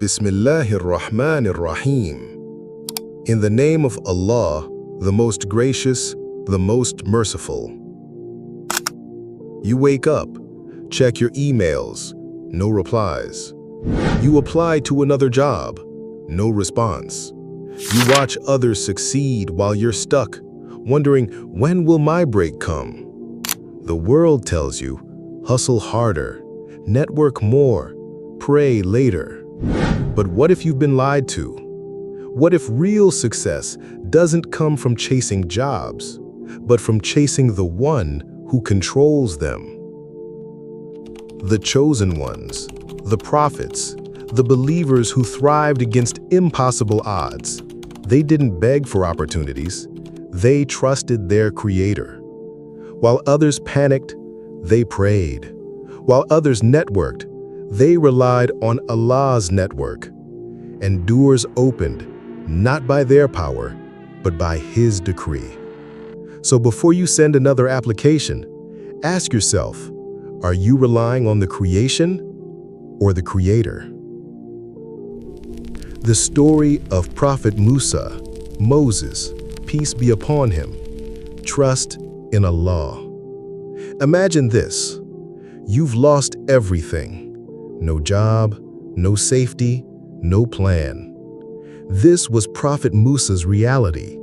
Bismillahir Rahmanir Rahim. In the name of Allah, the most gracious, the most merciful. You wake up, check your emails, no replies. You apply to another job, no response. You watch others succeed while you're stuck, wondering, when will my break come? The world tells you, hustle harder, network more, pray later. But what if you've been lied to? What if real success doesn't come from chasing jobs, but from chasing the one who controls them? The chosen ones, the prophets, the believers who thrived against impossible odds. They didn't beg for opportunities. They trusted their Creator. While others panicked, they prayed. While others networked, they relied on Allah's network. And doors opened, not by their power, but by His decree. So before you send another application, ask yourself, are you relying on the creation or the Creator? The story of Prophet Musa, Moses, peace be upon him, trust in Allah. Imagine this. You've lost everything. No job, no safety, no plan. This was Prophet Musa's reality.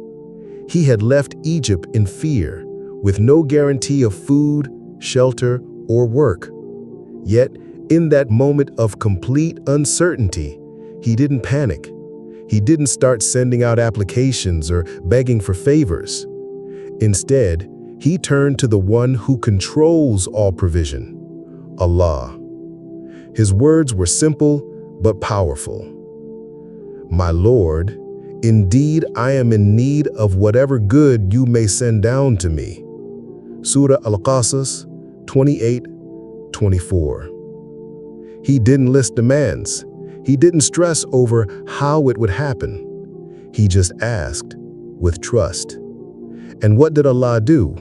He had left Egypt in fear, with no guarantee of food, shelter, or work. Yet, in that moment of complete uncertainty, he didn't panic. He didn't start sending out applications or begging for favors. Instead, he turned to the one who controls all provision, Allah. His words were simple but powerful. My Lord, indeed I am in need of whatever good you may send down to me. Surah Al-Qasas 28:24. He didn't list demands. He didn't stress over how it would happen. He just asked with trust. And what did Allah do?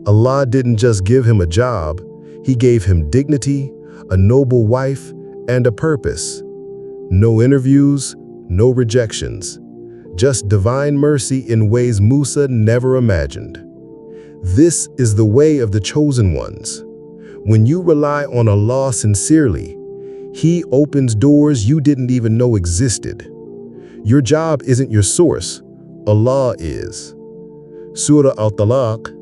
Allah didn't just give him a job. He gave him dignity, a noble wife, and a purpose. No interviews, no rejections. Just divine mercy in ways Musa never imagined. This is the way of the chosen ones. When you rely on Allah sincerely, He opens doors you didn't even know existed. Your job isn't your source, Allah is. Surah At-Talaq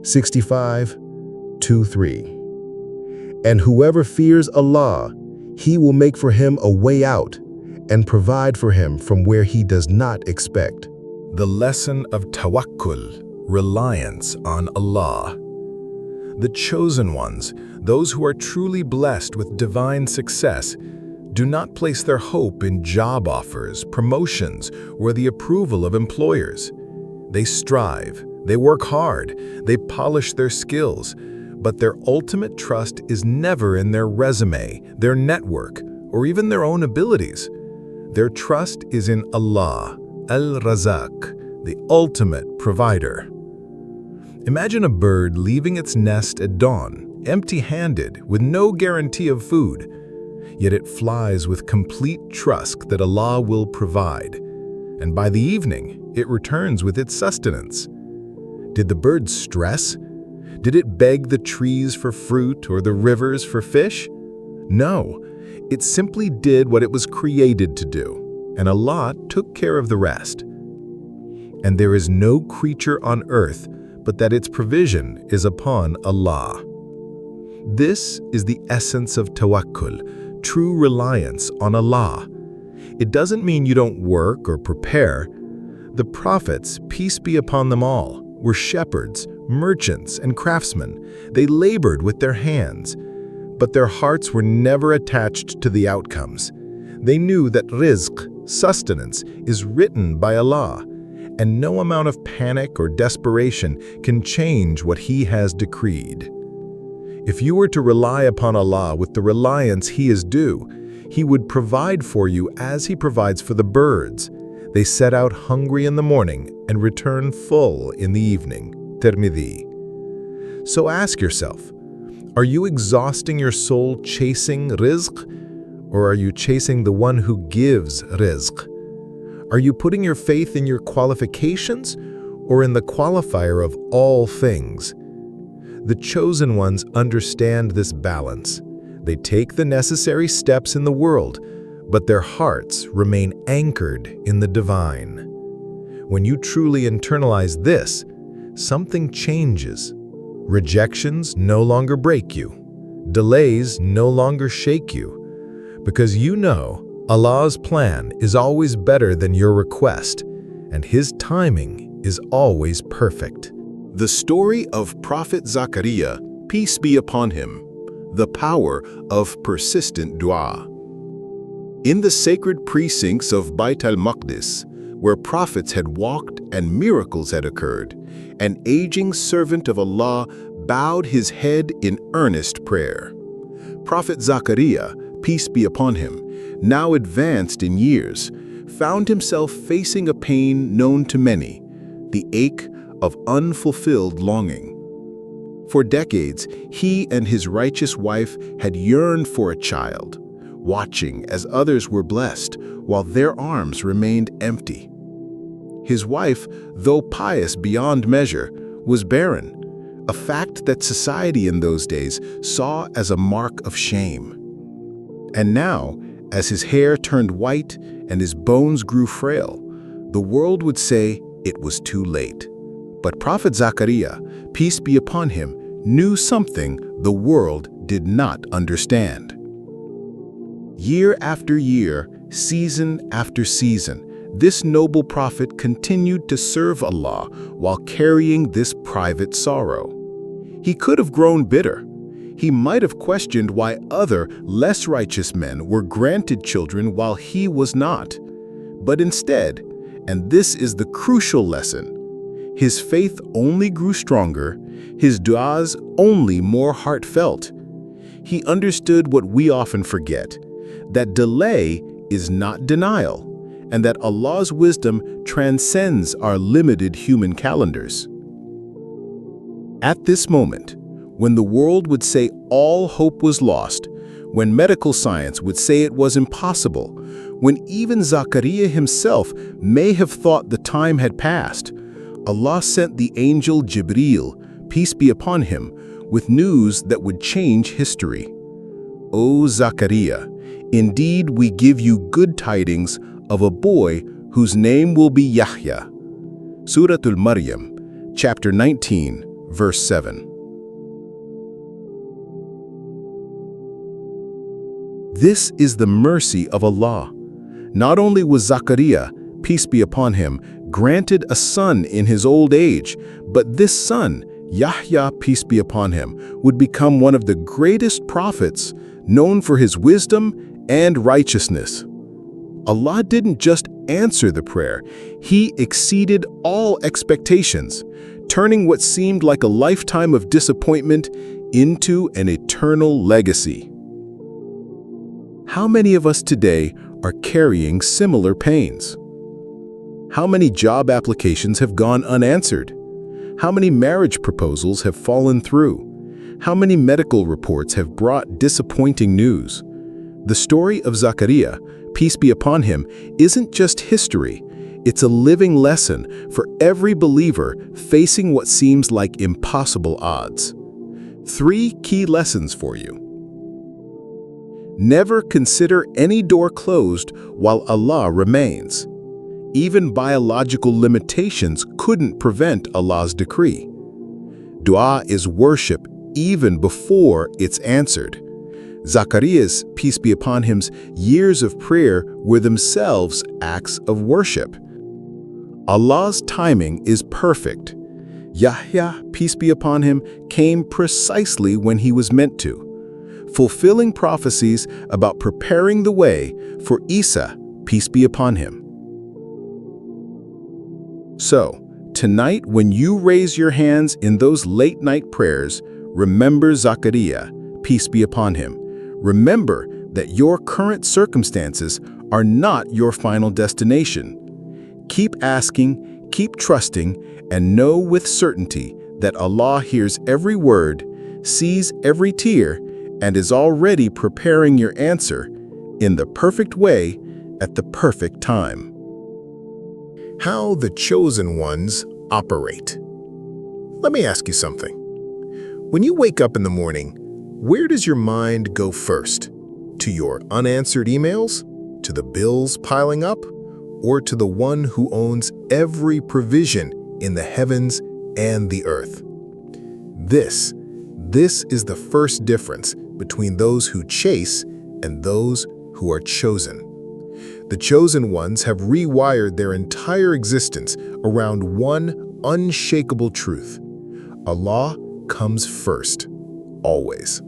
65:2-3. And whoever fears Allah, He will make for him a way out and provide for him from where he does not expect. The lesson of tawakkul, reliance on Allah. The chosen ones, those who are truly blessed with divine success, do not place their hope in job offers, promotions, or the approval of employers. They strive, they work hard, they polish their skills, but their ultimate trust is never in their resume, their network, or even their own abilities. Their trust is in Allah, Al-Razaq, the ultimate provider. Imagine a bird leaving its nest at dawn, empty-handed, with no guarantee of food. Yet it flies with complete trust that Allah will provide. And by the evening, it returns with its sustenance. Did the bird stress? Did it beg the trees for fruit or the rivers for fish? No, it simply did what it was created to do, and Allah took care of the rest. And there is no creature on earth but that its provision is upon Allah. This is the essence of tawakkul, true reliance on Allah. It doesn't mean you don't work or prepare. The prophets, peace be upon them all, were shepherds, merchants, and craftsmen. They labored with their hands, but their hearts were never attached to the outcomes. They knew that rizq, sustenance, is written by Allah, and no amount of panic or desperation can change what He has decreed. If you were to rely upon Allah with the reliance He is due, He would provide for you as He provides for the birds. They set out hungry in the morning and return full in the evening. Tirmidhi. So ask yourself, are you exhausting your soul chasing rizq? Or are you chasing the one who gives rizq? Are you putting your faith in your qualifications or in the qualifier of all things? The chosen ones understand this balance. They take the necessary steps in the world, but their hearts remain anchored in the divine. When you truly internalize this, something changes. Rejections no longer break you. Delays no longer shake you. Because you know Allah's plan is always better than your request, and His timing is always perfect. The story of Prophet Zakaria, peace be upon him, the power of persistent dua. In the sacred precincts of Bayt al-Maqdis, where prophets had walked and miracles had occurred, an aging servant of Allah bowed his head in earnest prayer. Prophet Zakaria, peace be upon him, now advanced in years, found himself facing a pain known to many, the ache of unfulfilled longing. For decades, he and his righteous wife had yearned for a child, watching as others were blessed while their arms remained empty. His wife, though pious beyond measure, was barren, a fact that society in those days saw as a mark of shame. And now, as his hair turned white and his bones grew frail, the world would say it was too late. But Prophet Zakaria, peace be upon him, knew something the world did not understand. Year after year, season after season, this noble prophet continued to serve Allah while carrying this private sorrow. He could have grown bitter. He might have questioned why other, less righteous men were granted children while he was not. But instead, and this is the crucial lesson, his faith only grew stronger, his du'as only more heartfelt. He understood what we often forget, that delay is not denial, and that Allah's wisdom transcends our limited human calendars. At this moment, when the world would say all hope was lost, when medical science would say it was impossible, when even Zakaria himself may have thought the time had passed, Allah sent the angel Jibreel, peace be upon him, with news that would change history. O Zakaria, indeed we give you good tidings of a boy whose name will be Yahya. Surah Al-Maryam, chapter 19, verse 7. This is the mercy of Allah. Not only was Zakaria, peace be upon him, granted a son in his old age, but this son, Yahya, peace be upon him, would become one of the greatest prophets, known for his wisdom and righteousness. Allah didn't just answer the prayer, He exceeded all expectations, turning what seemed like a lifetime of disappointment into an eternal legacy. How many of us today are carrying similar pains? How many job applications have gone unanswered? How many marriage proposals have fallen through? How many medical reports have brought disappointing news? The story of Zakaria, peace be upon him, isn't just history. It's a living lesson for every believer facing what seems like impossible odds. 3 key lessons for you. Never consider any door closed while Allah remains. Even biological limitations couldn't prevent Allah's decree. Dua is worship even before it's answered. Zakaria's, peace be upon him's, years of prayer were themselves acts of worship. Allah's timing is perfect. Yahya, peace be upon him, came precisely when he was meant to, fulfilling prophecies about preparing the way for Isa, peace be upon him. So, tonight when you raise your hands in those late-night prayers, remember Zakaria, peace be upon him. Remember that your current circumstances are not your final destination. Keep asking, keep trusting, and know with certainty that Allah hears every word, sees every tear, and is already preparing your answer, in the perfect way, at the perfect time. How the chosen ones operate. Let me ask you something. When you wake up in the morning, where does your mind go first? To your unanswered emails? To the bills piling up? Or to the one who owns every provision in the heavens and the earth? This is the first difference between those who chase and those who are chosen. The chosen ones have rewired their entire existence around one unshakable truth. Allah comes first, always.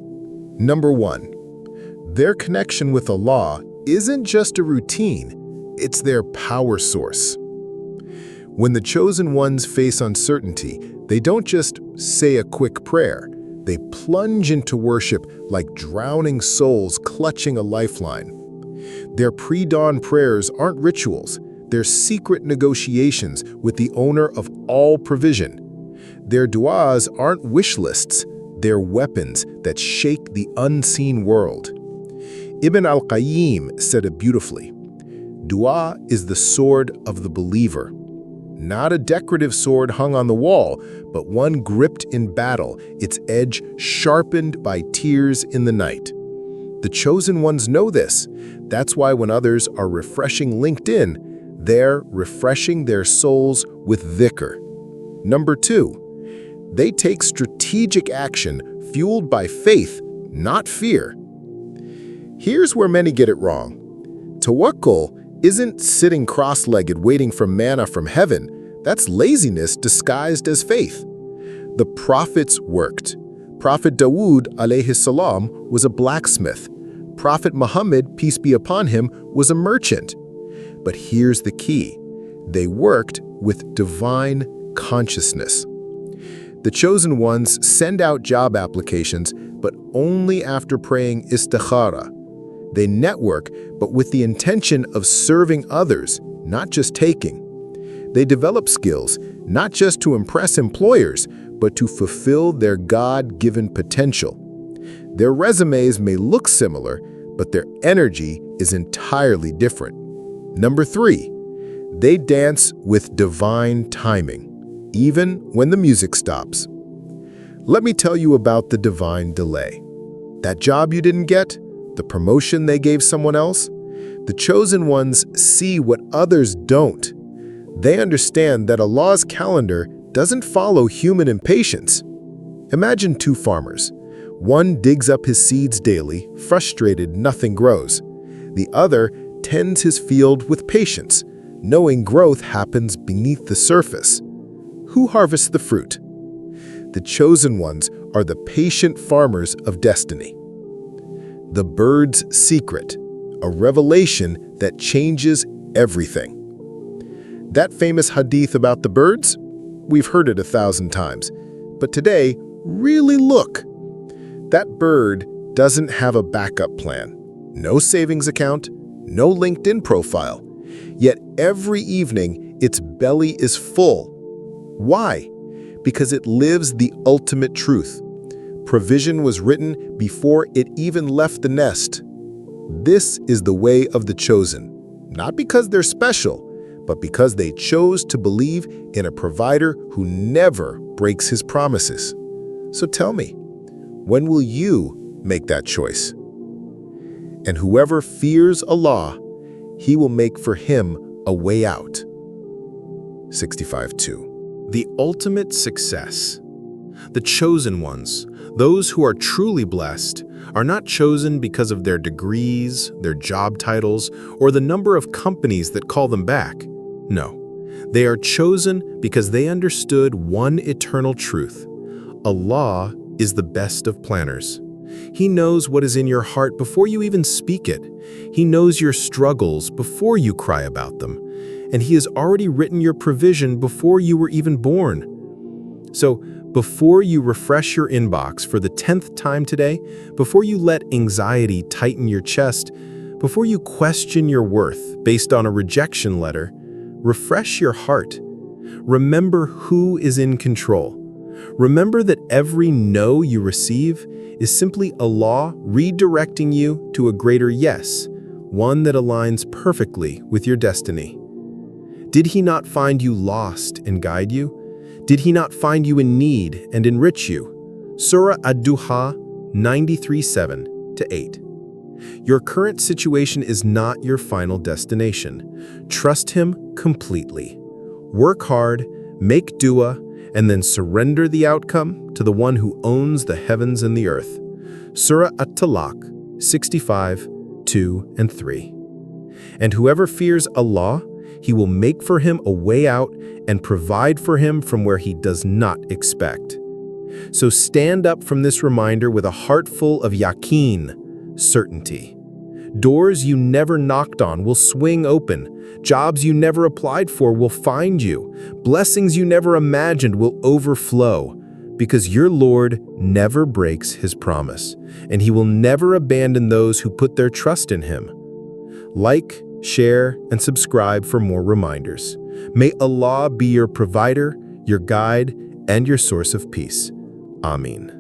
Number 1, their connection with Allah isn't just a routine, it's their power source. When the chosen ones face uncertainty, they don't just say a quick prayer. They plunge into worship like drowning souls clutching a lifeline. Their pre-dawn prayers aren't rituals. They're secret negotiations with the owner of all provision. Their du'as aren't wish lists. They're weapons that shake the unseen world. Ibn al-Qayyim said it beautifully. Dua is the sword of the believer. Not a decorative sword hung on the wall, but one gripped in battle, its edge sharpened by tears in the night. The chosen ones know this. That's why when others are refreshing LinkedIn, they're refreshing their souls with dhikr. Number 2, they take strategic action fueled by faith, not fear. Here's where many get it wrong. Tawakkul isn't sitting cross-legged waiting for manna from heaven. That's laziness disguised as faith. The prophets worked. Prophet Dawood alayhi salam was a blacksmith. Prophet Muhammad, peace be upon him, was a merchant. But here's the key. They worked with divine consciousness. The chosen ones send out job applications, but only after praying istikhara. They network, but with the intention of serving others, not just taking. They develop skills, not just to impress employers, but to fulfill their God-given potential. Their resumes may look similar, but their energy is entirely different. Number 3, they dance with divine timing, even when the music stops. Let me tell you about the divine delay. That job you didn't get, the promotion they gave someone else, the chosen ones see what others don't. They understand that Allah's calendar doesn't follow human impatience. Imagine 2 farmers. One digs up his seeds daily, frustrated nothing grows. The other tends his field with patience, knowing growth happens beneath the surface. Who harvests the fruit? The chosen ones are the patient farmers of destiny. The bird's secret, a revelation that changes everything. That famous hadith about the birds? We've heard it 1,000 times. But today, really look. That bird doesn't have a backup plan. No savings account, no LinkedIn profile. Yet every evening, its belly is full. Why? Because it lives the ultimate truth. Provision was written before it even left the nest. This is the way of the chosen, not because they're special, but because they chose to believe in a provider who never breaks his promises. So tell me, when will you make that choice? And whoever fears Allah, He will make for him a way out. 65:2. The ultimate success. The chosen ones, those who are truly blessed, are not chosen because of their degrees, their job titles, or the number of companies that call them back. No, they are chosen because they understood one eternal truth. Allah is the best of planners. He knows what is in your heart before you even speak it. He knows your struggles before you cry about them. And He has already written your provision before you were even born. So, before you refresh your inbox for the 10th time today, before you let anxiety tighten your chest, before you question your worth based on a rejection letter, refresh your heart. Remember who is in control. Remember that every no you receive is simply Allah redirecting you to a greater yes, one that aligns perfectly with your destiny. Did He not find you lost and guide you? Did He not find you in need and enrich you? Surah At-Talaq 93:7-8. Your current situation is not your final destination. Trust Him completely. Work hard, make dua, and then surrender the outcome to the one who owns the heavens and the earth. Surah At-Talaq 65:2-3. And whoever fears Allah, He will make for him a way out and provide for him from where he does not expect. So stand up from this reminder with a heart full of yaqeen, certainty. Doors you never knocked on will swing open. Jobs you never applied for will find you. Blessings you never imagined will overflow, because your Lord never breaks His promise, and He will never abandon those who put their trust in Him. Like, share, and subscribe for more reminders. May Allah be your provider, your guide, and your source of peace. Ameen.